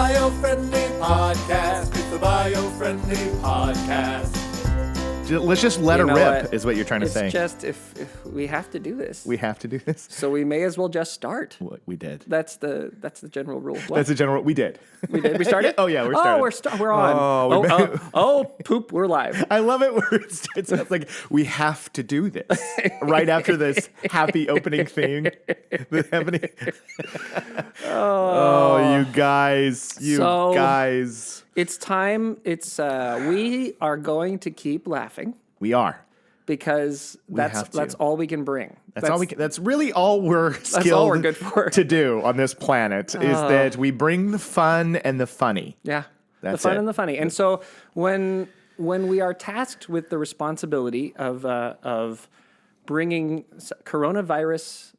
Biofriendly Podcast. It's the Biofriendly Podcast. Let's just let her rip, what? is what you're trying to say. It's just if we have to do this. We have to do this. So we may as well just start. What we did. That's the general rule. What? That's the general. We did. We did. We started. Oh yeah, we're started. We're on. Oh, poop. We're live. I love it where it sounds like we have to do this right after this happy opening theme. Oh, you guys. It's time. We are going to keep laughing We are. because that's all we can bring. That's really all we're skilled all we're good for. to do on this planet is that we bring the fun and the funny. Yeah. That's the fun it. and the funny. And so when we are tasked with the responsibility of bringing coronavirus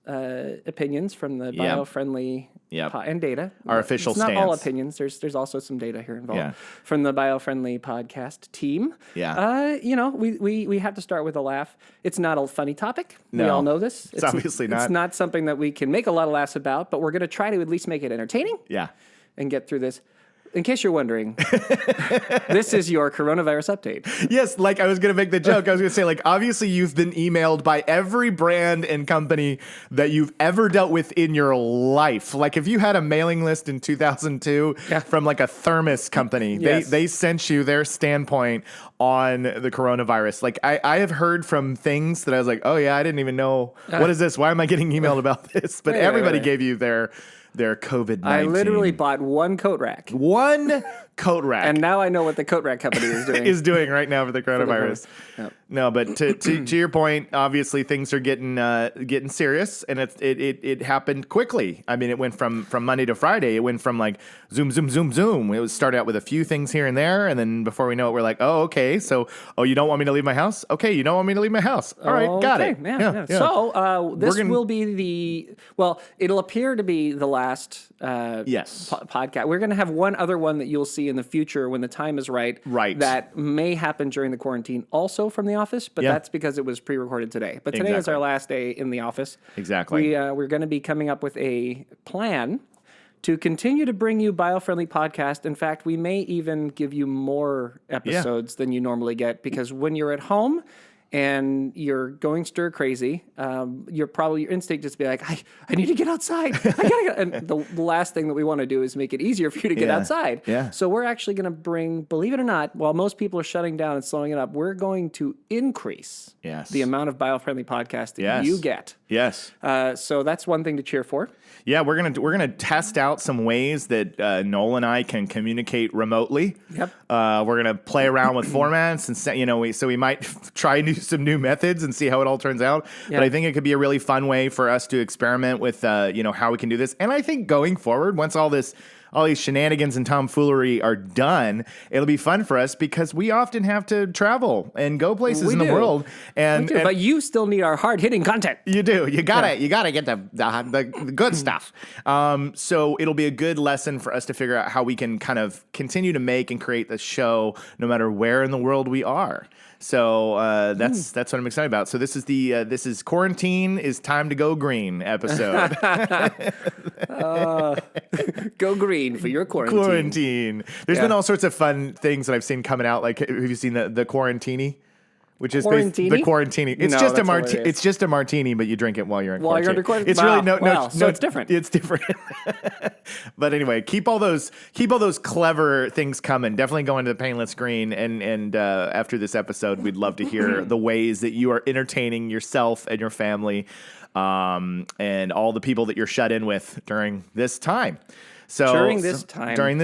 opinions from the Biofriendly and data. Our official It's not stance. all opinions. There's also some data here involved from the Biofriendly podcast team. Yeah. We have to start with a laugh. It's not a funny topic. No. We all know this. It's obviously not. It's not something that we can make a lot of laughs about, but we're going to try to at least make it entertaining. Yeah. And get through this. In case you're wondering, this is your coronavirus update. Yes, like I was going to make the joke. I was going to say, like, obviously you've been emailed by every brand and company that you've ever dealt with in your life. Like if you had a mailing list in 2002 from like a thermos company, they sent you their standpoint on the coronavirus. Like I have heard from things that I was like, oh yeah, I didn't even know. What is this? Why am I getting emailed about this? But everybody gave you their COVID-19. I literally bought one coat rack. One coat rack. And now I know what the coat rack company is doing. is doing right now for the coronavirus. Yep. No, but to your point, obviously things are getting serious, and it happened quickly. I mean, it went from Monday to Friday. It went from like zoom. It was started out with a few things here and there, and then before we know it, we're like, oh, okay, so you don't want me to leave my house? Okay, you don't want me to leave my house? All right, got it. Yeah. So this will be it'll appear to be the last podcast. We're going to have one other one that you'll see in the future when the time is right. Right. That may happen during the quarantine also from the office, but that's because it was pre-recorded today. But today is our last day in the office. Exactly. We're going to be coming up with a plan to continue to bring you Biofriendly podcast. In fact, we may even give you more episodes than you normally get because when you're at home and you're going stir crazy, your instinct is to be like, I need to get outside. I gotta go. And the last thing that we want to do is make it easier for you to get outside. Yeah. So we're actually going to bring, believe it or not, while most people are shutting down and slowing it up, we're going to increase the amount of Biofriendly podcasts that you get. Yes. So that's one thing to cheer for. Yeah, we're gonna test out some ways that Noel and I can communicate remotely. Yep. We're gonna play around with formats and we might try some new methods and see how it all turns out. Yeah. But I think it could be a really fun way for us to experiment with how we can do this. And I think going forward, once all these shenanigans and tomfoolery are done, it'll be fun for us because we often have to travel and go places in the world. But you still need our hard-hitting content. You do. You gotta get the good stuff. So it'll be a good lesson for us to figure out how we can kind of continue to make and create the show no matter where in the world we are. So that's what I'm excited about. So this is Quarantine is Time to Go Green episode. Go green for your quarantine. There's been all sorts of fun things that I've seen coming out. Like, have you seen the Quarantini? Which is the Quarantini. It's just a martini. It's just a martini, but you drink it while you're in quarantine. You're under quarantine. It's really no. So it's different. It's different. But anyway, keep all those clever things coming. Definitely go into the Painless Green, and after this episode, we'd love to hear the ways that you are entertaining yourself and your family, and all the people that you're shut in with during this time. During this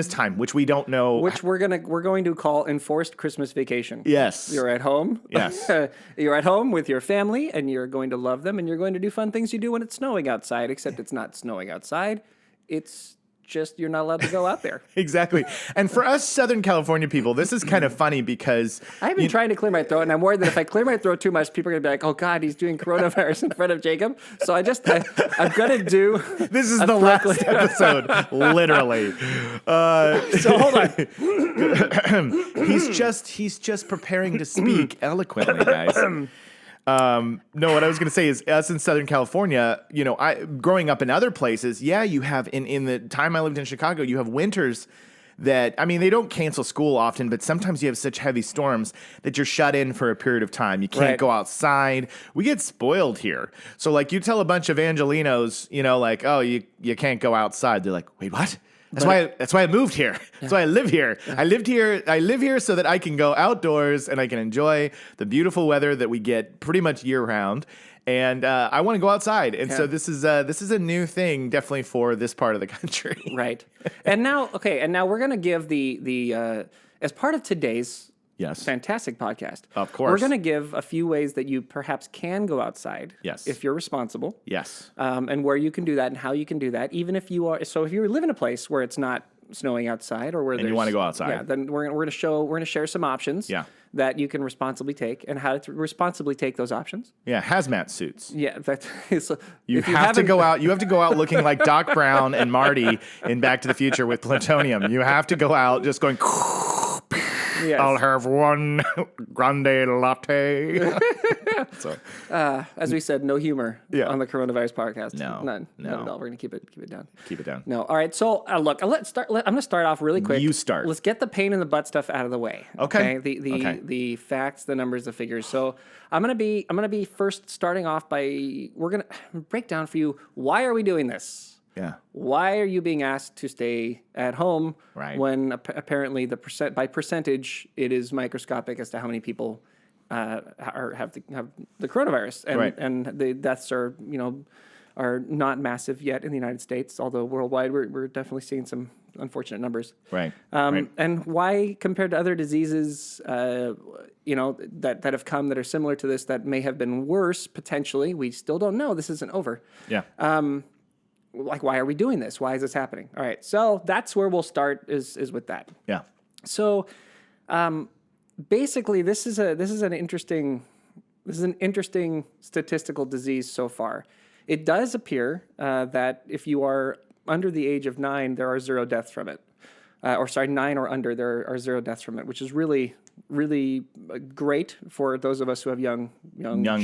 time, which we don't know, which we're going to call enforced Christmas vacation. Yes, you're at home. Yes, you're at home with your family, and you're going to love them, and you're going to do fun things you do when it's snowing outside. Except it's not snowing outside; it's just you're not allowed to go out there. Exactly. And for us Southern California people, this is kind of funny because I've been trying to clear my throat, and I'm worried that if I clear my throat too much, people are going to be like, oh, God, he's doing coronavirus in front of Jacob. So I'm going to do... This is the last episode, literally. So hold on. He's just preparing to speak eloquently, guys. No, what I was going to say is us in Southern California, growing up in other places, you have in the time I lived in Chicago, you have winters that, I mean, they don't cancel school often, but sometimes you have such heavy storms that you're shut in for a period of time. You can't go outside. We get spoiled here. So like you tell a bunch of Angelinos, like, oh, you can't go outside. They're like, wait, what? That's why I moved here. That's why I live here. I live here so that I can go outdoors and I can enjoy the beautiful weather that we get pretty much year round. And I want to go outside. And so this is a new thing, definitely for this part of the country. Right. And now we're going to give the as part of today's fantastic podcast. Of course. We're going to give a few ways that you perhaps can go outside. Yes. If you're responsible. Yes. And where you can do that and how you can do that, even if you are. So if you live in a place where it's not snowing outside or where you want to go outside, then we're going to share some options. That you can responsibly take and how to responsibly take those options. Yeah, hazmat suits. Yeah, that is. You have to go out. You have to go out looking like Doc Brown and Marty in Back to the Future with plutonium. You have to go out just going. Yes. I'll have one grande latte. As we said, no humor on the coronavirus podcast. No, none at all. We're gonna keep it down. Keep it down. No, all right. So look, I'm gonna start off really quick. You start. Let's get the pain in the butt stuff out of the way. Okay. The facts, the numbers, the figures. So I'm gonna be first starting off by we're gonna break down for you why are we doing this. Yeah. Why are you being asked to stay at home when apparently by percentage it is microscopic as to how many people have the coronavirus and the deaths are not massive yet in the United States, although worldwide we're definitely seeing some unfortunate numbers. Right. And why compared to other diseases that have come that are similar to this that may have been worse potentially, we still don't know. This isn't over. Yeah. Like, why are we doing this? Why is this happening? All right, so that's where we'll start is with that. Yeah. So, basically, this is an interesting statistical disease so far. It does appear that if you are under the age of 9, there are 0 deaths from it. 9 or under, there are 0 deaths from it, which is really, really great for those of us who have young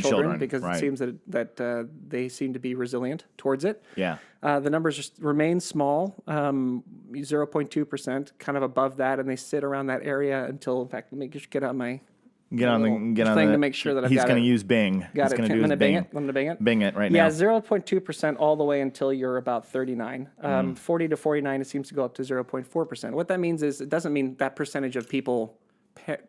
children because it seems that they seem to be resilient towards it. Yeah. The numbers just remain small, 0.2%, kind of above that, and they sit around that area until, in fact, let me just get on my thing to make sure that I've got it. He's going to use Bing. Got it. I'm going to bing it. I'm going to bing it. Bing it right now. Yeah, 0.2% all the way until you're about 39. 40 to 49, it seems to go up to 0.4%. What that means is it doesn't mean that percentage of people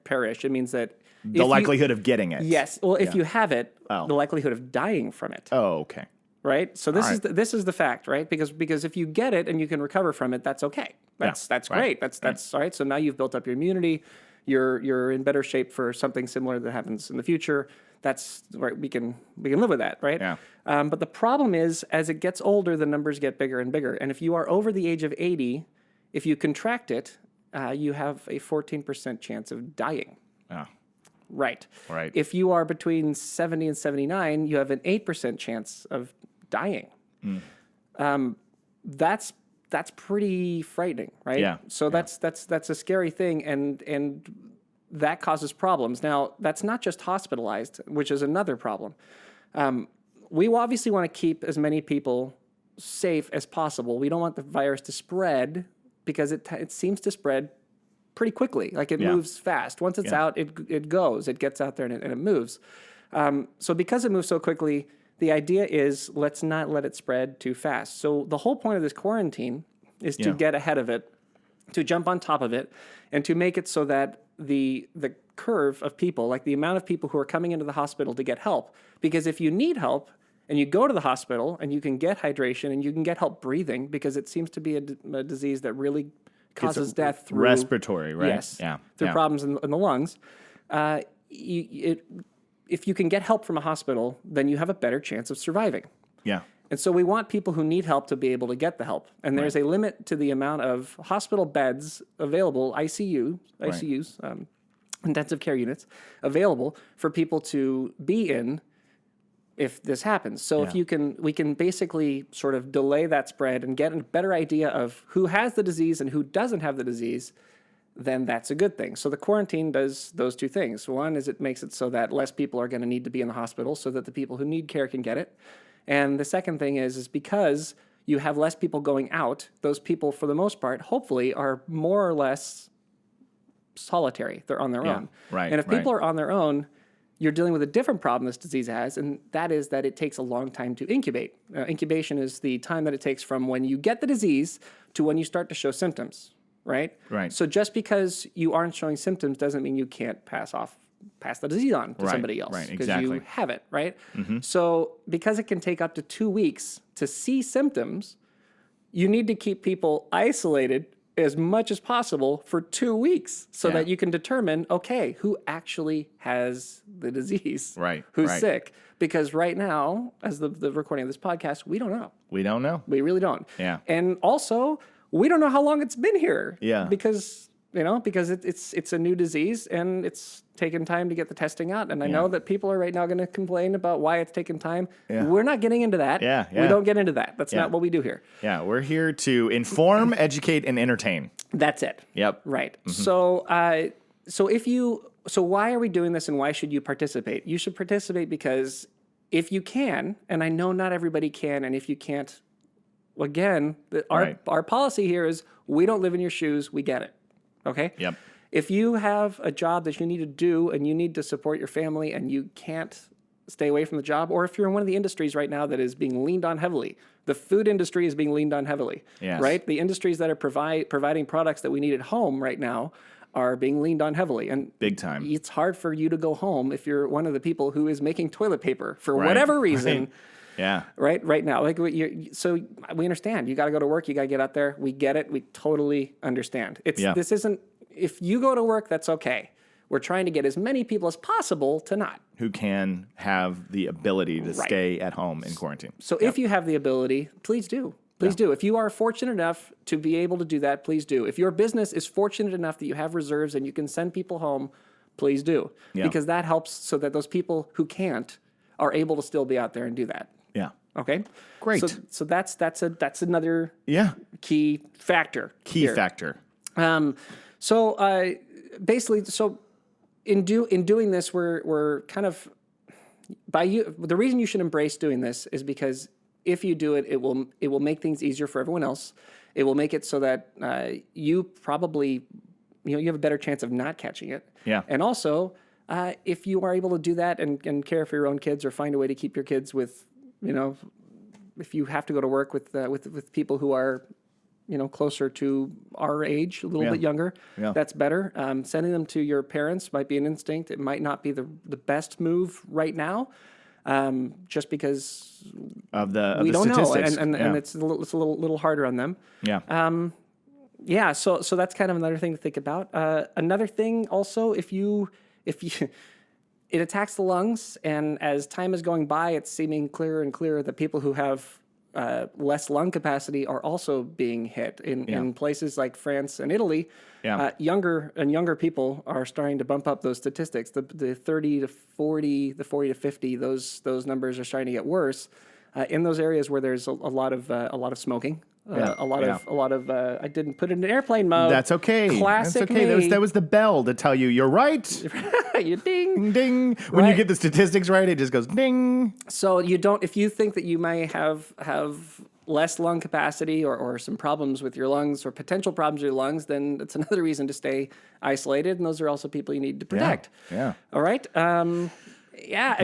perish. It means that the likelihood of getting it. Yes. Well, if you have it, the likelihood of dying from it. Oh, okay. Right. So this is the fact, right? Because if you get it and you can recover from it, that's okay. That's great. That's all right. So now you've built up your immunity. You're in better shape for something similar that happens in the future. That's right. We can live with that, right? Yeah. But the problem is, as it gets older, the numbers get bigger and bigger. And if you are over the age of 80, if you contract it, you have a 14% chance of dying. Oh. Right. Right. If you are between 70 and 79, you have an 8% chance of dying. That's pretty frightening, right? Yeah. So that's a scary thing, and that causes problems. Now, that's not just hospitalized, which is another problem. We obviously want to keep as many people safe as possible. We don't want the virus to spread because it seems to spread pretty quickly. Like it moves fast. Once it's out, it goes. It gets out there and it moves. So because it moves so quickly, the idea is let's not let it spread too fast. So the whole point of this quarantine is to get ahead of it, to jump on top of it, and to make it so that the curve of people, like the amount of people who are coming into the hospital to get help, because if you need help and you go to the hospital and you can get hydration and you can get help breathing, because it seems to be a disease that really causes death through respiratory, right? Yes, through problems in the lungs. If you can get help from a hospital, then you have a better chance of surviving. Yeah. And so we want people who need help to be able to get the help. And there's a limit to the amount of hospital beds available, ICUs, intensive care units, available for people to be in if this happens. So if we can basically sort of delay that spread and get a better idea of who has the disease and who doesn't have the disease, then that's a good thing. So the quarantine does those two things. One is it makes it so that less people are going to need to be in the hospital so that the people who need care can get it. And the second thing is because you have less people going out, those people, for the most part, hopefully, are more or less solitary. They're on their own. Right. And if people are on their own, you're dealing with a different problem this disease has, and that is that it takes a long time to incubate. Incubation is the time that it takes from when you get the disease to when you start to show symptoms, right? Right. So just because you aren't showing symptoms doesn't mean you can't pass the disease on to somebody else. Right, because exactly. you have it, right? So because it can take up to 2 weeks to see symptoms, you need to keep people isolated as much as possible for 2 weeks so that you can determine, okay, who actually has the disease, Right, who's right. sick. Because right now, as the recording of this podcast, we don't know. We don't know. We really don't. Yeah. And also, we don't know how long it's been here. Yeah. Because it's a new disease and it's taken time to get the testing out. And I know that people are right now going to complain about why it's taken time. Yeah. We're not getting into that. Yeah. We don't get into that. That's not what we do here. Yeah, we're here to inform, educate, and entertain. That's it. Yep. Right. So why are we doing this and why should you participate? You should participate because if you can, and I know not everybody can, and if you can't, again, our policy here is we don't live in your shoes. We get it. Okay? Yep. If you have a job that you need to do and you need to support your family and you can't stay away from the job, or if you're in one of the industries right now that is being leaned on heavily, the food industry is being leaned on heavily, Yes. right? The industries that are providing products that we need at home right now are being leaned on heavily. And Big time. it's hard for you to go home if you're one of the people who is making toilet paper for whatever reason. Right. Yeah. Right now. So we understand. You got to go to work. You got to get out there. We get it. We totally understand. This isn't, if you go to work, that's okay. We're trying to get as many people as possible to not. Who can have the ability to stay at home in quarantine. So if you have the ability, please do. Please do. If you are fortunate enough to be able to do that, please do. If your business is fortunate enough that you have reserves and you can send people home, please do. Yeah. Because that helps so that those people who can't are able to still be out there and do that. Yeah. Okay? Great. So that's another key factor. Factor. Basically, in doing this, we're kind of the reason you should embrace doing this is because if you do it, it will make things easier for everyone else. It will make it so that you probably you have a better chance of not catching it. Yeah. And also, if you are able to do that and care for your own kids or find a way to keep your kids with if you have to go to work with people who are closer to our age, a little bit younger, that's better. Sending them to your parents might be an instinct. It might not be the best move right now, just because of the we don't know, statistics. and it's a little harder on them. Yeah. So that's kind of another thing to think about. Another thing also, if you it attacks the lungs, and as time is going by, it's seeming clearer and clearer that people who have less lung capacity are also being hit in places like France and Italy. Younger people are starting to bump up those statistics. The 30 to 40, the 40 to 50, those numbers are starting to get worse in those areas where there's a lot of smoking. A lot of. I didn't put it in airplane mode. That's okay. Classic That's okay. me. That was the bell to tell you you're right. You ding. Ding, ding. When you get the statistics right, it just goes ding. So you don't. If you think that you may have less lung capacity or some problems with your lungs or potential problems with your lungs, then it's another reason to stay isolated. And those are also people you need to protect. Yeah. All right. I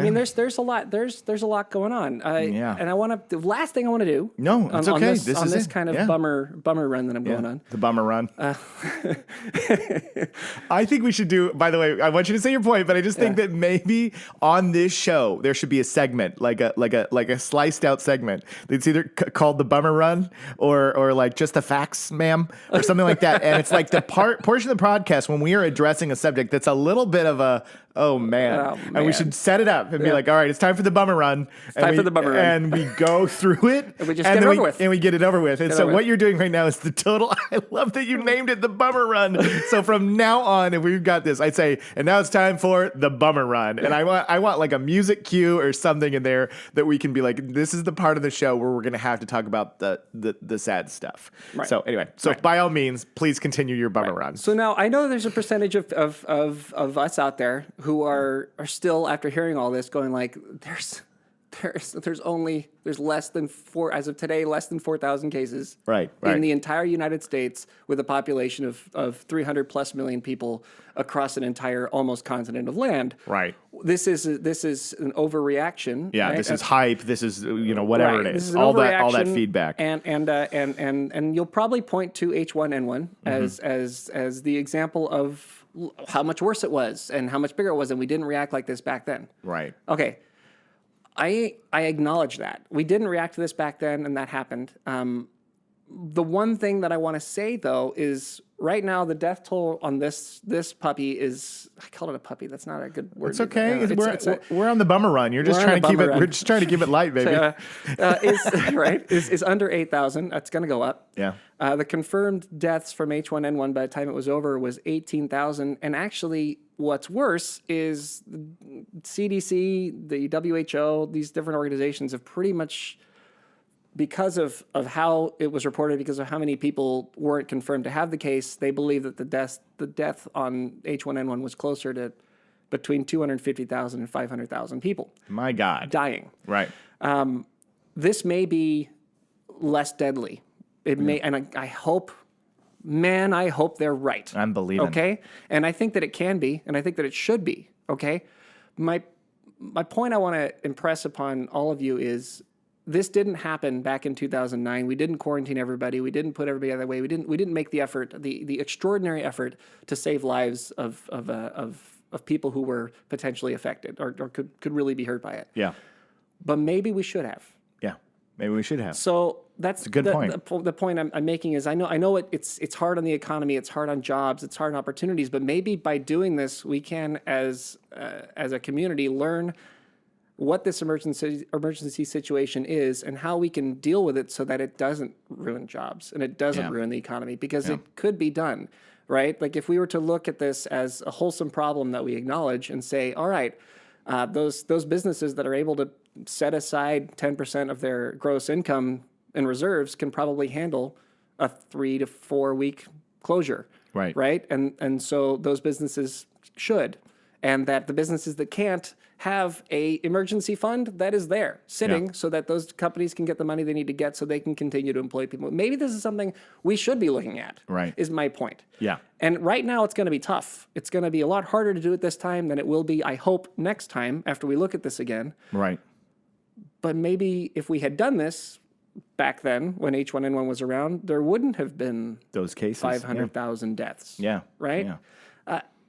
mean, there's a lot going on. And the last thing I want to do. No, it's okay. This kind of bummer run that I'm going on. The bummer run. I think we should do. By the way, I want you to say your point, but I just think that maybe on this show there should be a segment, like a sliced out segment. It's either called the bummer run or like just the facts, ma'am, or something like that. And it's like the portion of the podcast when we are addressing a subject that's a little bit of Oh man. Oh, And we should set it up and be like, all right, it's time for the bummer run. Time for the bummer run. And we go through it. And we just get it over with. And we get it over with. And so over what with. you're doing right now is the total. I love that you named it the bummer run. So from now on, if we've got this, I'd say, and now it's time for the bummer run. And I want like a music cue or something in there that we can be like, this is the part of the show where we're going to have to talk about the sad stuff. Right. So anyway, by all means, please continue your bummer run. So now I know there's a percentage of us out there who are still, after hearing all this, going like, there's less than 4,000 cases Right. in the entire United States, with a population of 300 plus million people across an entire almost continent of land. Right. This is an overreaction. Yeah, right? this is hype. This is whatever Right. it This is. is an All that overreaction, feedback. And you'll probably point to H1N1 as the example of how much worse it was and how much bigger it was, and we didn't react like this back then. Right. Okay. I acknowledge that. We didn't react to this back then, and that happened. The one thing that I want to say, though, is right now the death toll on this puppy is, I called it a puppy. That's not a good word. It's okay. No, We're on the bummer run. You're just trying to keep it. We're just trying to keep it light, baby. Is under 8,000. That's going to go up. Yeah. The confirmed deaths from H1N1 by the time it was over was 18,000. And actually, what's worse is the CDC, the WHO, these different organizations have pretty much, because of how it was reported, because of how many people weren't confirmed to have the case, they believe that the death on H1N1 was closer to between 250,000 and 500,000 people. My God. Dying. Right. This may be less deadly. It may, and I hope, I hope they're right. I'm believing. Okay? And I think that it can be, and I think that it should be. Okay? My point I want to impress upon all of you is, this didn't happen back in 2009. We didn't quarantine everybody. We didn't put everybody out of the way. We didn't make the effort, the extraordinary effort to save lives of people who were potentially affected or could really be hurt by it. Yeah. But maybe we should have. Yeah. Maybe we should have. So that's a good point. The point I'm making is, I know it's hard on the economy, it's hard on jobs, it's hard on opportunities, but maybe by doing this, we can, as a community, learn what this emergency situation is and how we can deal with it so that it doesn't ruin jobs and it doesn't ruin the economy, because it could be done, right? Like, if we were to look at this as a wholesome problem that we acknowledge and say, all right, those businesses that are able to set aside 10% of their gross income in reserves can probably handle a 3 to 4 week closure. Right. Right. And so those businesses should, and that the businesses that can't have a emergency fund that is there sitting so that those companies can get the money they need to get so they can continue to employ people. Maybe this is something we should be looking at. Right. Is my point. Yeah. And right now it's going to be tough. It's going to be a lot harder to do it this time than it will be, I hope, next time after we look at this again. Right. But maybe if we had done this back then when H1N1 was around, there wouldn't have been those cases. 500,000 deaths. Yeah. Right? Yeah.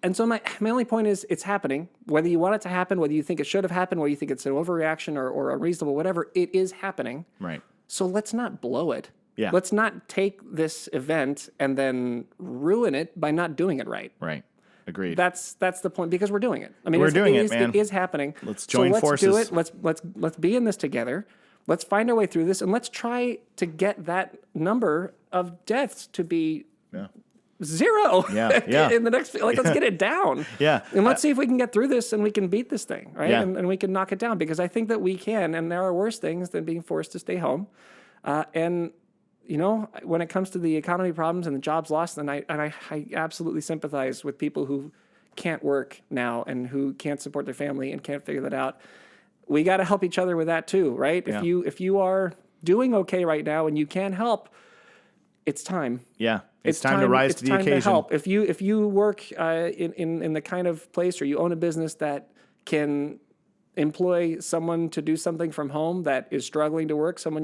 And so my only point is, it's happening. Whether you want it to happen, whether you think it should have happened, whether you think it's an overreaction or unreasonable, whatever, it is happening. Right. So let's not blow it. Yeah. Let's not take this event and then ruin it by not doing it right. Right. Agreed. That's the point, because we're doing it. I mean, We're doing it, is, man. It is happening. Let's join forces. Do it. Let's be in this together. Let's find our way through this, and let's try to get that number of deaths to be zero. Yeah. In the next, let's get it down. Yeah. And let's see if we can get through this and we can beat this thing, right? Yeah. And we can knock it down, because I think that we can, and there are worse things than being forced to stay home. And when it comes to the economy problems and the jobs lost, and I absolutely sympathize with people who can't work now and who can't support their family and can't figure that out. We got to help each other with that too, right? Yeah. If you are doing okay right now and you can help, it's time. Yeah. It's time to rise to the occasion. It's time to help. If you work in the kind of place, or you own a business that can employ someone to do something from home that is struggling to work, someone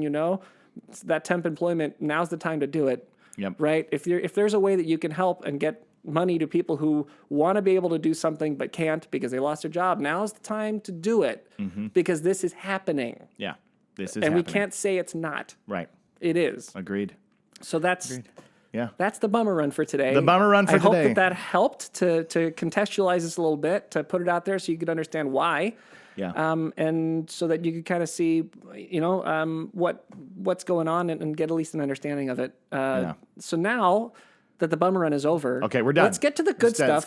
that temp employment, now's the time to do it. Yep. Right? If there's a way that you can help and get money to people who want to be able to do something but can't because they lost their job, now's the time to do it, because this is happening. Yeah. This is and happening. we can't say it's not. Right. It is. Agreed. So that's Yeah. That's the bummer run for today. The bummer run for I today. hope that helped to contextualize this a little bit, to put it out there so you could understand why. Yeah. And so that you could kind of see, what's going on and get at least an understanding of it. So now that the bummer run is over. Okay, we're done. Let's get to the good stuff.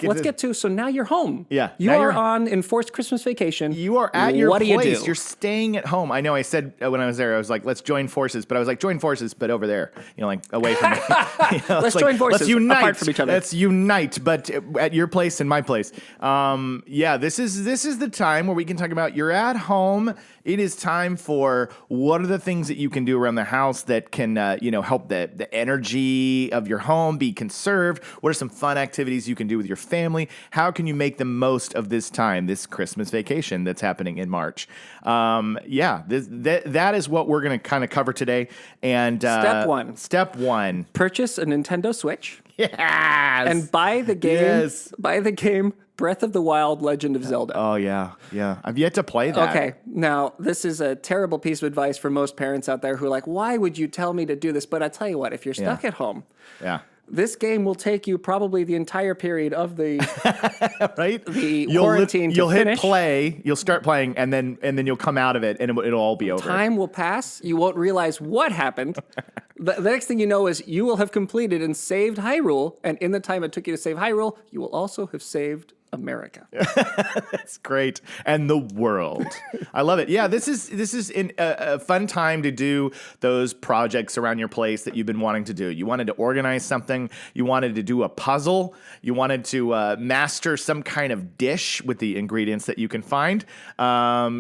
So now you're home. Yeah. You are on enforced Christmas vacation. You are at your place. What do you do? You're staying at home. I know I said when I was there, I was like, let's join forces. But I was like, join forces, but over there. Like away from me. Let's join forces. Let's unite. Apart from each other. Let's unite, but at your place and my place. This is the time where we can talk about you're at home. It is time for what are the things that you can do around the house that can, help the energy of your home be conserved. What are some fun activities you can do with your family? How can you make the most of this time, this Christmas vacation that's happening in March? That is what we're going to kind of cover today. And Step one. Purchase a Nintendo Switch. Yes. And buy the game. Yes. Buy the game Breath of the Wild, Legend of Zelda. Oh, yeah. Yeah. I've yet to play that. Okay. Now, this is a terrible piece of advice for most parents out there who are like, why would you tell me to do this? But I tell you what, if you're stuck at home, this game will take you probably the entire period of the right. The quarantine. You'll finish. Hit play. You'll start playing, and then you'll come out of it, and it'll all be over. Time will pass. You won't realize what happened. The next thing you know is you will have completed and saved Hyrule, and in the time it took you to save Hyrule, you will also have saved America. That's great. And the world. I love it. Yeah, this is a fun time to do those projects around your place that you've been wanting to do. You wanted to organize something. You wanted to do a puzzle. You wanted to master some kind of dish with the ingredients that you can find.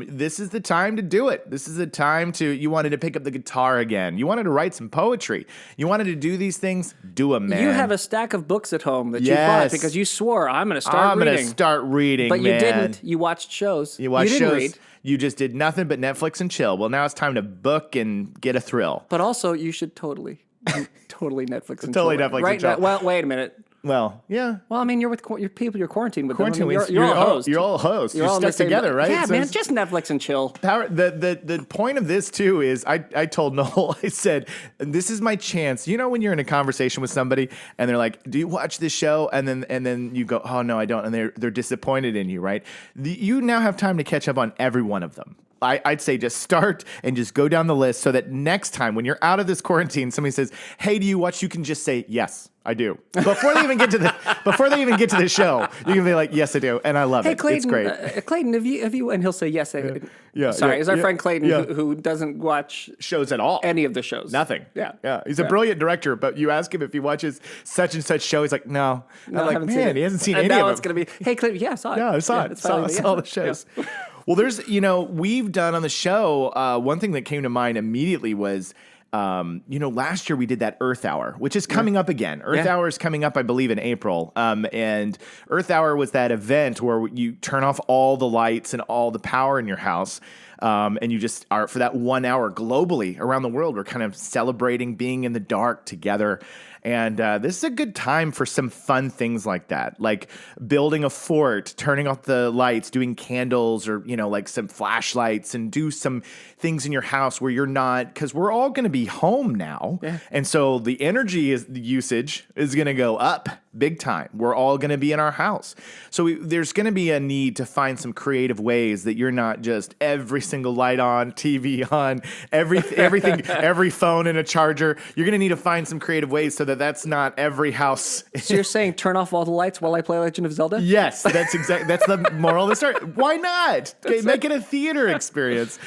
This is the time to do it. This is the time you wanted to pick up the guitar again. You wanted to write some poetry. You wanted to do these things. Do them, man. You have a stack of books at home that you bought because you swore, I'm going to start reading. Start reading, but man. You didn't. You watched shows. You watched didn't shows. Read. You just did nothing but Netflix and chill. Well, now it's time to book and get a thrill. But also, you should totally Netflix and totally chill. Netflix and chill. Well, wait a minute. Well, yeah. Well, I mean, you're with your people. You're quarantined with them. You're all hosts. You're all hosts. You're stuck together, right? Yeah, man. Just Netflix and chill. The point of this too is I told Noel, I said, this is my chance. You know when you're in a conversation with somebody and they're like, "Do you watch this show?" And then you go, "Oh no, I don't," and they're disappointed in you, right? You now have time to catch up on every one of them. I'd say just start and just go down the list so that next time when you're out of this quarantine, somebody says, "Hey, do you watch?" You can just say, "Yes, I do." Before they even get to the show, you can be like, "Yes, I do," and I love it. Clayton, it's great. Clayton, have you? And he'll say, "Yes, I do." Sorry, is our friend Clayton who doesn't watch shows at all, any of the shows. Nothing. Yeah. He's a brilliant director, but you ask him if he watches such and such show, he's like, "No." I'm like, man, he hasn't seen any of them. And now it's gonna be, "Hey, Clayton, yeah, I saw it." Yeah, I saw it. Saw all the shows. Yeah. Well, we've done on the show, one thing that came to mind immediately was, last year we did that Earth Hour, which is coming up again. Earth Hour is coming up, I believe, in April. And Earth Hour was that event where you turn off all the lights and all the power in your house. And you just are, for that 1 hour globally around the world, we're kind of celebrating being in the dark together. And this is a good time for some fun things like that, like building a fort, turning off the lights, doing candles or, like some flashlights, and do some things in your house where you're not, because we're all going to be home now. Yeah. And so the energy usage is going to go up big time. We're all going to be in our house. So there's going to be a need to find some creative ways that you're not just every single light on, TV on, everything, every phone and a charger. You're going to need to find some creative ways so that that's not every house. So you're saying turn off all the lights while I play Legend of Zelda? Yes, that's the moral of the story. Why not? Make it a theater experience.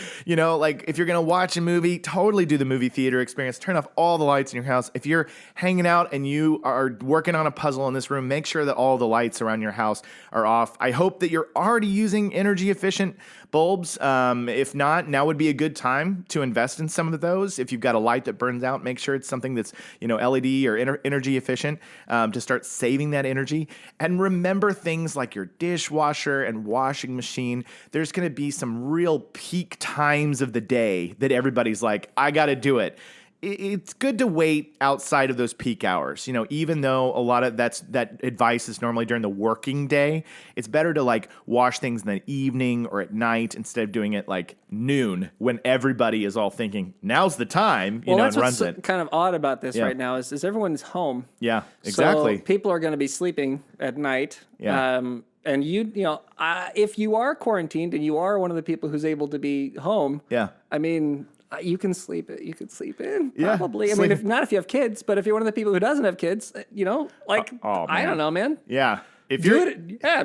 Like if you're going to watch a movie, totally do the movie theater experience. Turn off all the lights in your house. If you're hanging out and you are working on a puzzle in this room, make sure that all the lights around your house are off. I hope that you're already using energy efficient bulbs. If not, now would be a good time to invest in some of those. If you've got a light that burns out, make sure it's something that's, LED or energy efficient, to start saving that energy. And remember things like your dishwasher and washing machine. There's going to be some real peak times of the day that everybody's like, I got to do it. it's good to wait outside of those peak hours. Even though a lot of that advice is normally during the working day, it's better to like wash things in the evening or at night instead of doing it like noon when everybody is all thinking now's the time. That's and runs what's it. kind of odd about this right now is everyone's home. Yeah, exactly. So people are going to be sleeping at night. Yeah. And if you are quarantined and you are one of the people who's able to be home, Yeah. I mean, you can sleep. You could sleep in Yeah, probably. I mean, if you have kids, but if you're one of the people who doesn't have kids, I don't know, man. Yeah. If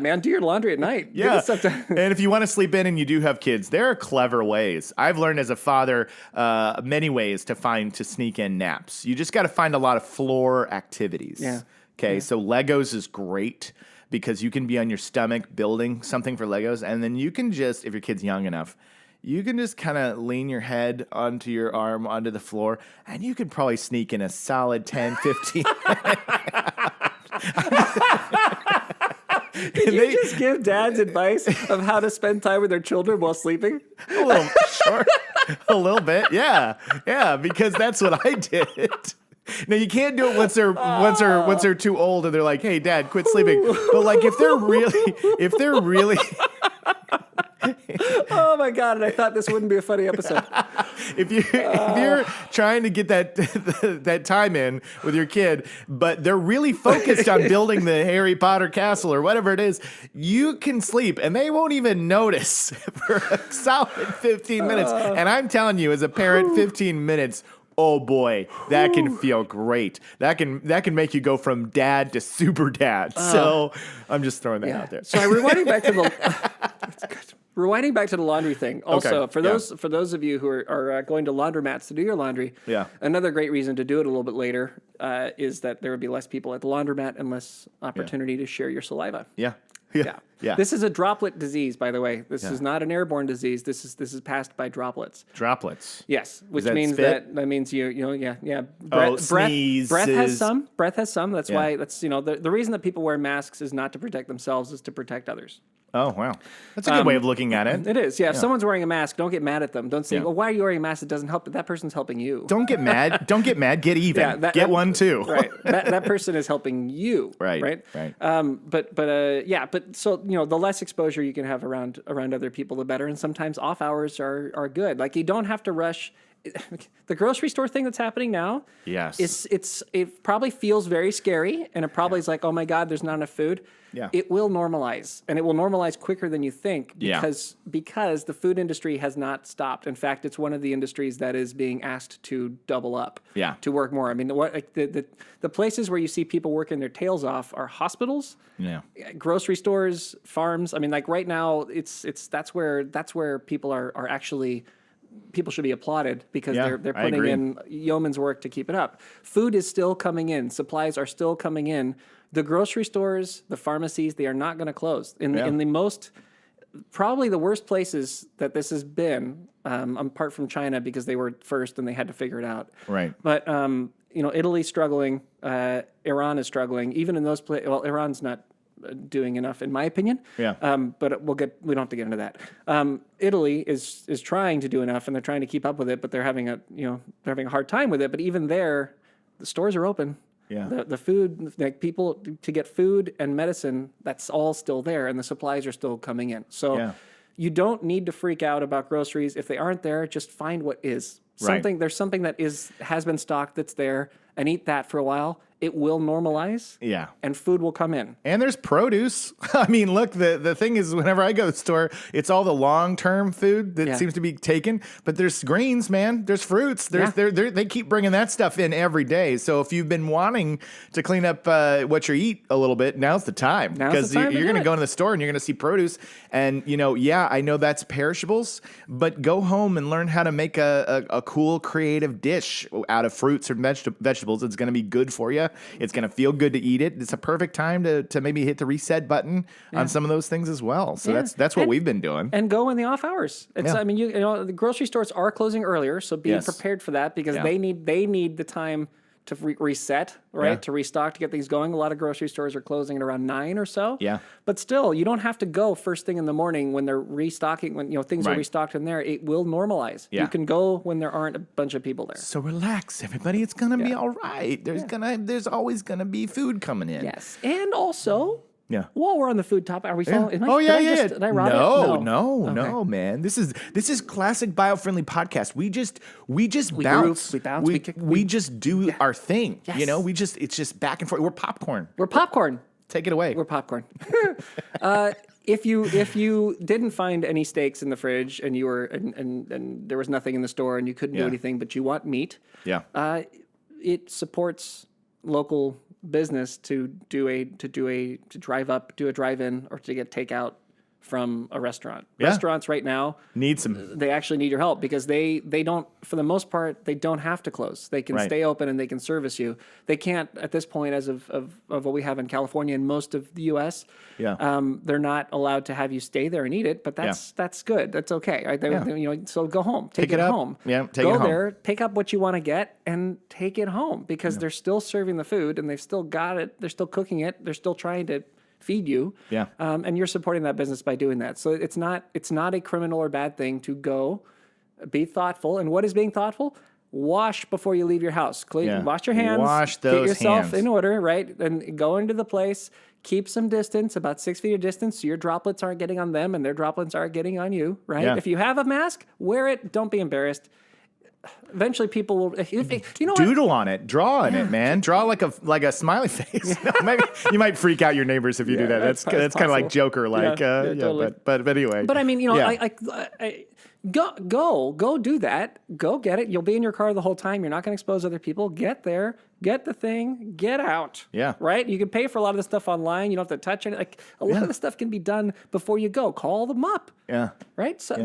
Man, do your laundry at night. Yeah. And if you want to sleep in and you do have kids, there are clever ways. I've learned as a father many ways to sneak in naps. You just got to find a lot of floor activities. Yeah. Okay. Yeah. So Legos is great because you can be on your stomach building something for Legos. And then you can just, if your kid's young enough, you can just kind of lean your head onto your arm onto the floor, and you could probably sneak in a solid 10, 15 Did you just give dads advice of how to spend time with their children while sleeping? Sure. A little bit, yeah, because that's what I did. Now you can't do it once they're too old and they're like, "Hey, Dad, quit sleeping." But like if they're really. Oh my God! And I thought this wouldn't be a funny episode. If you're trying to get that time in with your kid, but they're really focused on building the Harry Potter castle or whatever it is, you can sleep and they won't even notice for a solid 15 minutes. And I'm telling you, as a parent, 15 minutes. Oh boy, that can feel great. That can make you go from dad to super dad. So I'm just throwing that out there. So rewinding back to the laundry thing. Also, Okay, for those of you who are going to laundromats to do your laundry, another great reason to do it a little bit later is that there would be less people at the laundromat and less opportunity to share your saliva. Yeah. This is a droplet disease, by the way. This is not an airborne disease. This is passed by droplets. Droplets. Yes, which that means spit? that means Sneezes. Breath has some. Breath has some. That's why the reason that people wear masks is not to protect themselves, is to protect others. Oh, wow. That's a good way of looking at it. It is, yeah. If someone's wearing a mask, don't get mad at them. Don't say, Yeah. well, why are you wearing a mask? It doesn't help. That person's helping you. Don't get mad. Get even. Get one too. Right. That person is helping you. Right. But so, the less exposure you can have around other people, the better. And sometimes off hours are good. Like you don't have to rush. The grocery store thing that's happening now. Yes. It probably feels very scary, and it probably is like, oh my God, there's not enough food. Yeah. It will normalize, and it will normalize quicker than you think because the food industry has not stopped. In fact, it's one of the industries that is being asked to double up. Yeah. To work more. I mean, the places where you see people working their tails off are hospitals. Yeah. Grocery stores, farms. I mean, like right now, that's where people are actually. People should be applauded because they're putting in yeoman's work to keep it up. Food is still coming in. Supplies are still coming in. The grocery stores, the pharmacies, they are not going to close. In the most, probably the worst places that this has been, apart from China because they were first and they had to figure it out. Right. But, Italy's struggling. Iran is struggling. Even in those places, well, Iran's not doing enough, in my opinion. Yeah. But we don't have to get into that. Italy is trying to do enough, and they're trying to keep up with it, but they're having a hard time with it. But even there, the stores are open. Yeah. The food, like people to get food and medicine, that's all still there, and the supplies are still coming in. So you don't need to freak out about groceries. If they aren't there, just find what is. There's something that has been stocked that's there, and eat that for a while. It will normalize. Yeah. And food will come in. And there's produce. I mean, look, the thing is, whenever I go to the store, it's all the long-term food that seems to be taken. But there's greens, man. There's fruits. They keep bringing that stuff in every day. So if you've been wanting to clean up what you eat a little bit, now's the time. Because you're going to go into the store and you're going to see produce. And, I know that's perishables, but go home and learn how to make a cool, creative dish out of fruits or vegetables. It's going to be good for you. It's going to feel good to eat it. It's a perfect time to maybe hit the reset button on some of those things as well. So that's what we've been doing. And go in the off hours. I mean, the grocery stores are closing earlier, so be prepared for that because they need the time to reset, right? Yeah. To restock, to get things going. A lot of grocery stores are closing at around 9 or so. Yeah. But still, you don't have to go first thing in the morning when they're restocking, when things are Right. restocked in there. It will normalize. Yeah. You can go when there aren't a bunch of people there. So relax, everybody. It's gonna be all right. There's always gonna be food coming in. Yes. And also, Yeah. while we're on the food topic, are we Yeah. following? Yeah. Did I rot it? No, man. This is classic biofriendly podcast. We just bounce. we bounce, We just do our thing. Yes. You know, it's just back and forth. We're popcorn. We're popcorn. Take it away. We're popcorn. If you didn't find any steaks in the fridge and you were and there was nothing in the store and you couldn't do Yeah. anything, but you want meat, Yeah. it supports local business to drive up, do a drive-in, or to get takeout from a restaurant. Yeah. Restaurants right now, Need some. they actually need your help because they don't, for the most part, they don't have to close. They can Right. stay open and they can service you. They can't at this point, as of what we have in California and most of the U.S. Yeah. They're not allowed to have you stay there and eat it, but that's good. That's okay. Right? So go home, take it up. home. Yeah, take go it home. there, pick up what you want to get, and take it home because they're still serving the food and they've still got it. They're still cooking it. They're still trying to feed you. Yeah. And you're supporting that business by doing that. So it's not a criminal or bad thing to go be thoughtful. And what is being thoughtful? Wash before you leave your house. Yeah. Wash your hands. Wash Get those yourself hands. in order, right? And go into the place. Keep some distance, about 6 feet of distance, so your droplets aren't getting on them and their droplets aren't getting on you, right? Yeah. If you have a mask, wear it. Don't be embarrassed. Eventually, people will. You know what? Doodle on it, draw on it, man. Draw like a smiley face. No, maybe you might freak out your neighbors if you do that. That's kind of like possible. Joker, like totally. but anyway. But I mean, Yeah. I go do that. Go get it. You'll be in your car the whole time. You're not going to expose other people. Get there, get the thing, get out. Yeah. Right. You can pay for a lot of the stuff online. You don't have to touch it. Like a lot of the stuff can be done before you go. Call them up. Yeah. Right. So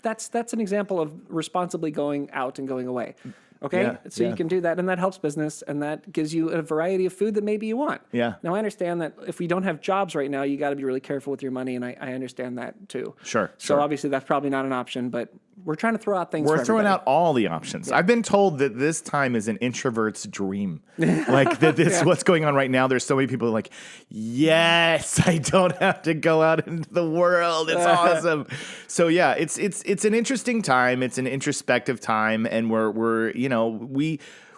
that's an example of responsibly going out and going away. Okay, Yeah, so yeah. you can do that, and that helps business, and that gives you a variety of food that maybe you want. Yeah. Now, I understand that if we don't have jobs right now, you got to be really careful with your money, and I understand that too. Sure. So obviously, that's probably not an option, but we're trying to throw out things. We're for throwing everybody. out all the options. I've been told that this time is an introvert's dream. Like that this what's going on right now. There's so many people like, yes, I don't have to go out into the world. It's awesome. So yeah, it's an interesting time. It's an introspective time, and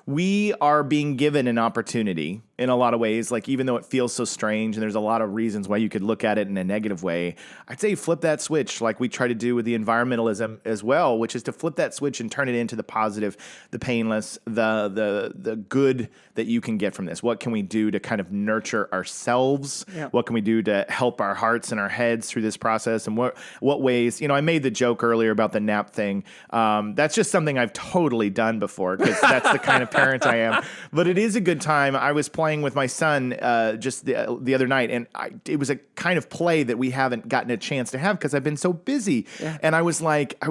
we are being given an opportunity in a lot of ways. Like, even though it feels so strange and there's a lot of reasons why you could look at it in a negative way, I'd say flip that switch like we try to do with the environmentalism as well, which is to flip that switch and turn it into the positive, the painless, the good that you can get from this. What can we do to kind of nurture ourselves? Yeah. What can we do to help our hearts and our heads through this process? And what ways, I made the joke earlier about the nap thing. That's just something I've totally done before because that's the kind of parent I am. But it is a good time. I was playing with my son just the other night, and it was a kind of play that we haven't gotten a chance to have because I've been so busy. Yeah. And I was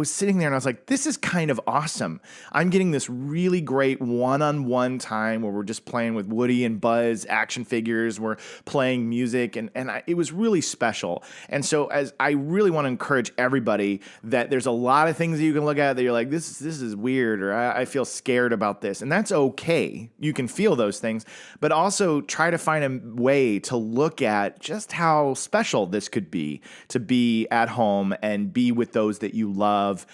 sitting there and I was like, this is kind of awesome. I'm getting this really great one-on-one time where we're just playing with Woody and Buzz action figures. We're playing music, and it was really special. And so as I really want to encourage everybody that there's a lot of things that you can look at that you're like, this is weird, or I feel scared about this. And that's okay. You can feel those things, but also try to find a way to look at just how special this could be to be at home and be with those that you love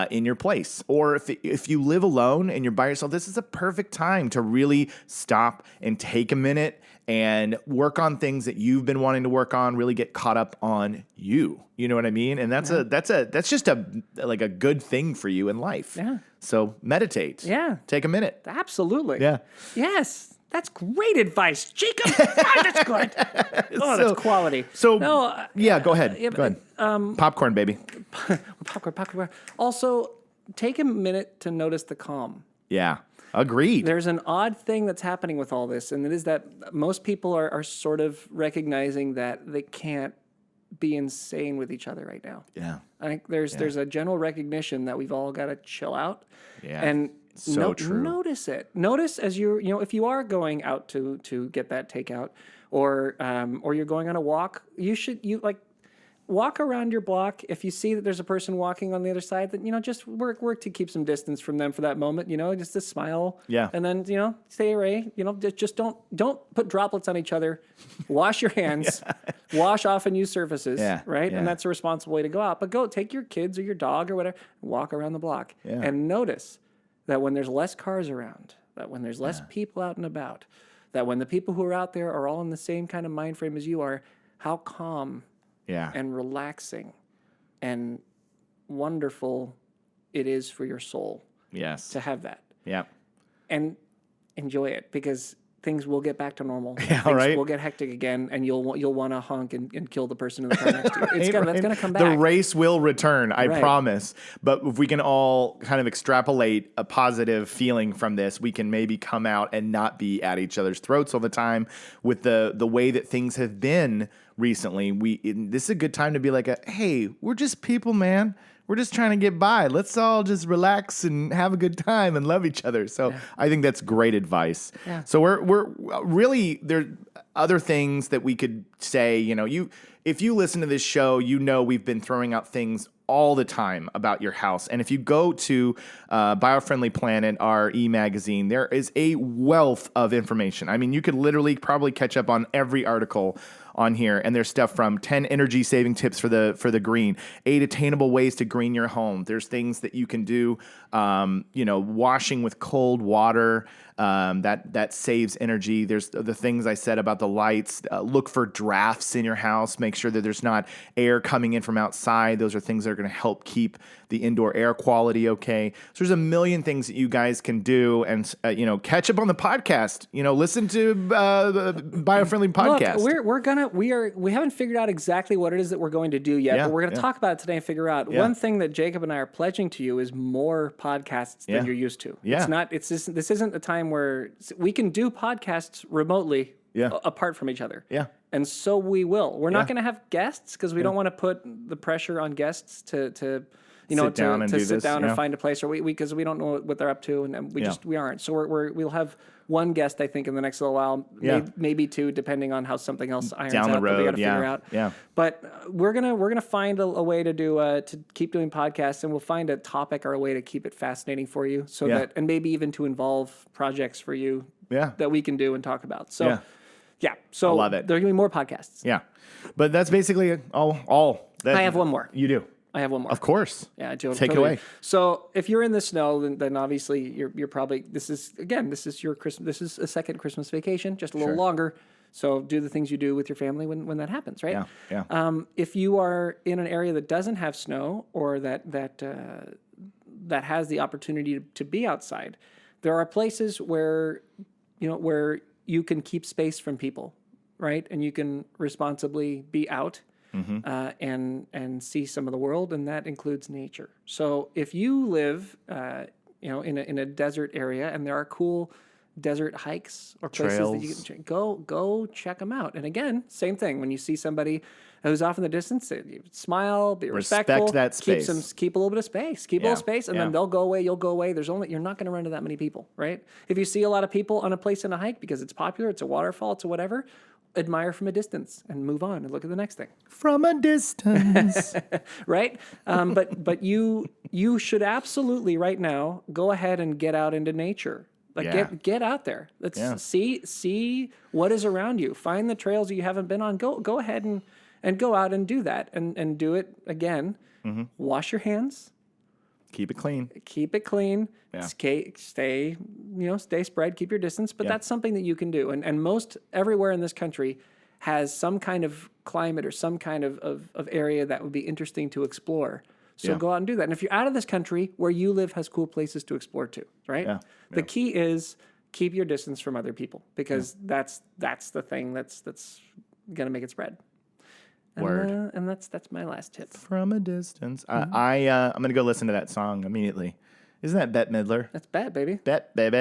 in your place. Or if you live alone and you're by yourself, this is a perfect time to really stop and take a minute and work on things that you've been wanting to work on, really get caught up on you. You know what I mean? And that's just a good thing for you in life. Yeah. So meditate. Yeah. Take a minute. Absolutely. Yeah. Yes. That's great advice, Jacob. That's good. Oh, that's quality. So, go ahead. Go ahead. Popcorn, baby. Popcorn. Also, take a minute to notice the calm. Yeah. Agreed. There's an odd thing that's happening with all this, and it is that most people are sort of recognizing that they can't be insane with each other right now. Yeah. I think there's a general recognition that we've all got to chill out. Yeah. And So true. Notice it. Notice as if you are going out to get that takeout, or you're going on a walk, walk around your block. If you see that there's a person walking on the other side, then, just work to keep some distance from them for that moment, just to smile. Yeah. And then, stay away, just don't put droplets on each other. Wash your hands, wash off and use surfaces, right? Yeah. And that's a responsible way to go out. But go take your kids or your dog or whatever, walk around the block and notice that when there's less cars around, that when there's less people out and about, that when the people who are out there are all in the same kind of mind frame as you are, how calm and relaxing and wonderful it is for your soul to have that. Yeah. And enjoy it, because things will get back to normal. Yeah, things right. will get hectic again, and you'll want to honk and kill the person in the car next to you. That's going to come back. The race will return, I promise. But if we can all kind of extrapolate a positive feeling from this, we can maybe come out and not be at each other's throats all the time with the way that things have been recently. This is a good time to be like, hey, we're just people, man. We're just trying to get by. Let's all just relax and have a good time and love each other. So I think that's great advice. Yeah. So we're really, there are other things that we could say. If you listen to this show, we've been throwing out things all the time about your house. And if you go to Biofriendly Planet, our e-magazine, there is a wealth of information. I mean, you could literally probably catch up on every article on here, and there's stuff from 10 energy saving tips for the green, 8 attainable ways to green your home. There's things that you can do, washing with cold water, that saves energy. There's the things I said about the lights. Look for drafts in your house. Make sure that there's not air coming in from outside. Those are things that are going to help keep the indoor air quality okay. So there's a million things that you guys can do, and catch up on the podcast. Listen to the Biofriendly podcast. Look, we haven't figured out exactly what it is that we're going to do yet, but we're going to talk about it today and figure out. One thing that Jacob and I are pledging to you is more podcasts than you're used to. Yeah. This isn't a time where we can do podcasts remotely apart from each other. Yeah. And so we will. We're not going to have guests because we don't want to put the pressure on guests to sit down and find a place, or because we don't know what they're up to, and we aren't. So we'll have one guest, I think, in the next little while, maybe 2, depending on how something else irons down the out road. That we got to figure out. Yeah. But we're gonna find a way to do to keep doing podcasts, and we'll find a topic or a way to keep it fascinating for you, so that, and maybe even to involve projects for you that we can do and talk about. So so I love it. There are gonna be more podcasts. Yeah, but that's basically all. I have one more. You do. I have one more. Of course. Yeah, I do. Take it away. So if you're in the snow, then obviously you're probably, this is your Christmas. This is a second Christmas vacation, just a little longer. So do the things you do with your family when that happens, right? Yeah. If you are in an area that doesn't have snow, or that has the opportunity to be outside, there are places where you can keep space from people, right? And you can responsibly be out. And see some of the world, and that includes nature. So if you live, in a desert area, and there are cool desert hikes or places Trails. that you can go check them out. And again, same thing. When you see somebody who's off in the distance, you smile, be respectful, that space. keep a little bit of space, keep a little space, and then they'll go away. You'll go away. You're not going to run into that many people, right? If you see a lot of people on a place in a hike because it's popular, it's a waterfall, it's a whatever, admire from a distance and move on and look at the next thing. From a distance. Right? But you should absolutely right now go ahead and get out into nature. Get out there. Let's see what is around you. Find the trails that you haven't been on. Go ahead and go out and do that, and do it again. Wash your hands. Keep it clean. Yeah. Stay spread, keep your distance, but that's something that you can do. And most everywhere in this country has some kind of climate or some kind of area that would be interesting to explore. So go out and do that. And if you're out of this country, where you live has cool places to explore too, right? Yeah. The key is keep your distance from other people, because that's the thing that's going to make it spread. Word. And that's my last tip. From a distance. I'm going to go listen to that song immediately. Isn't that Bette Midler? That's Bette, baby. Bette, baby.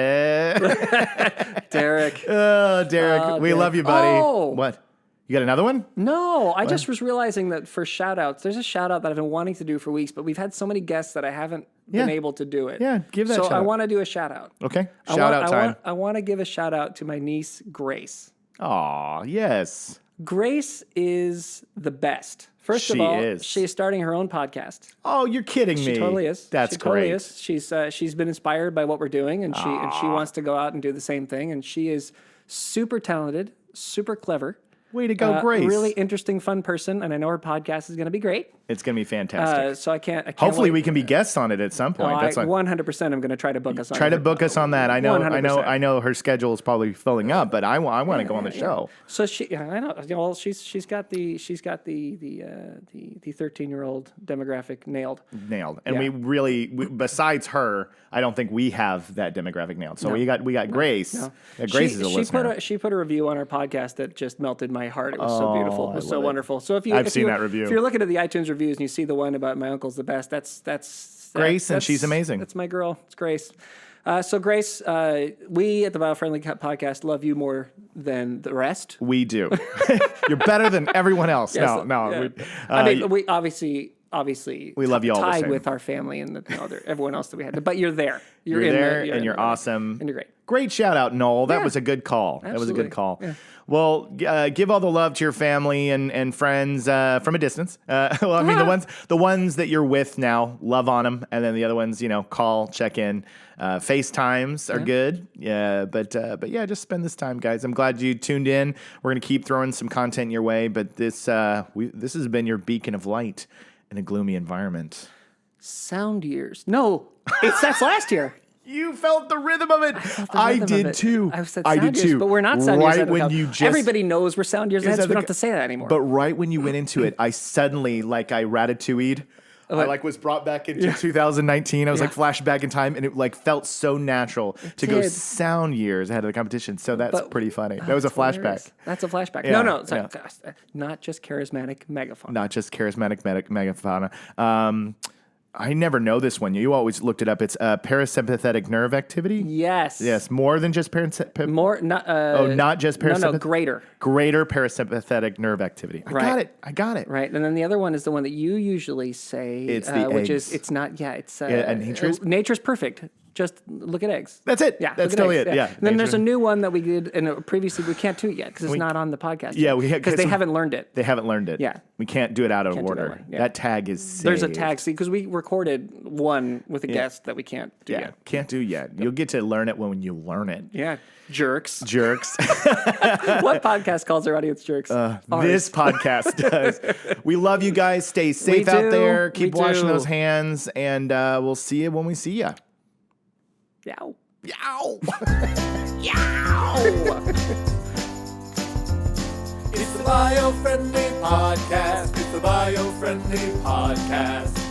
Derek. Oh, Derek. We love you, buddy. Oh. What? You got another one? No, I just was realizing that for shout-outs, there's a shout-out that I've been wanting to do for weeks, but we've had so many guests that I haven't been able to do it. Yeah, give that shout-out. So I shout-out. want to do a shout-out. Okay, shout-out time. I want to give a shout-out to my niece, Grace. Aw, yes. Grace is the best. First of She all, is. she is starting her own podcast. Oh, you're kidding me. She totally is. That's she great. Totally is. She's been inspired by what we're doing, and she wants to go out and do the same thing. And she is super talented, super clever. Way to go, Grace. Really interesting, fun person, and I know her podcast is going to be great. It's going to be fantastic. So I can't. Hopefully, wait. we can be guests on it at some point. I 100%. I'm going to try to book us on. Try to book us on that. I know. 100%. I know her schedule is probably filling up, but I want to go on the show. So I know. Well, she's got the 13-year-old demographic nailed. And we really, besides her, I don't think we have that demographic nailed. So we got Grace. No. Yeah, Grace is a listener. She put a review on our podcast that just melted my heart. It was so beautiful. It was so wonderful. So I've seen that review. If you're looking at the iTunes reviews and you see the one about my uncle's the best, that's Grace, and she's amazing. That's my girl. It's Grace. So Grace, we at the Biofriendly podcast love you more than the rest. We do. You're better than everyone else. Yes, No. Yeah. I mean, we obviously we love you all the tied same. with our family and everyone else that we had. But you're there. You're in there, and you're awesome. And you're great. Great shout out, Noel. That was a good call. Absolutely. That was a good call. Yeah. Well, give all the love to your family and friends from a distance. Well, I mean, the ones that you're with now, love on them, and then the other ones, call, check in. FaceTimes are good. Yeah, but yeah, just spend this time, guys. I'm glad you tuned in. We're gonna keep throwing some content your way, but this has been your beacon of light in a gloomy environment. Sound years. No, that's last year. You felt the rhythm of it. I did too. I did too. But we're not sound years. Right when you everybody knows we're sound years. We don't have to say that anymore. But right when you went into it, I suddenly I ratatouille'd. I was brought back into 2019. I was flashed back in time, and it felt so natural to go sound years ahead of the competition. So that's pretty funny. That was a flashback. Hilarious. That's a flashback. Yeah, No, sorry, not just charismatic megaphone. Not just charismatic megafauna. I never know this one. You always looked it up. It's parasympathetic nerve activity. Yes. Yes. More than just parasympathetic. More. Not. Not just parasympathetic. No, greater. Greater parasympathetic nerve activity. I got it. Right. And then the other one is the one that you usually say. It's the which eggs. is it's not. Yeah. It's nature's perfect. Just look at eggs. That's it. Yeah, that's totally it. Yeah. And then there's a new one that we did, and previously we can't do it yet because it's not on the podcast. Yeah, because they haven't learned it. They haven't learned it. Yeah, we can't do it out of order. That tag is saved. There's a tag. See, because we recorded one with a guest that we can't do yet. Can't do yet. You'll get to learn it when you learn it. Yeah, jerks. What podcast calls our audience jerks? This podcast does. We love you guys. Stay safe out there. Keep washing those hands, and we'll see you when we see you. Yow. Yow. Yow. It's the Biofriendly Podcast. It's the Biofriendly Podcast.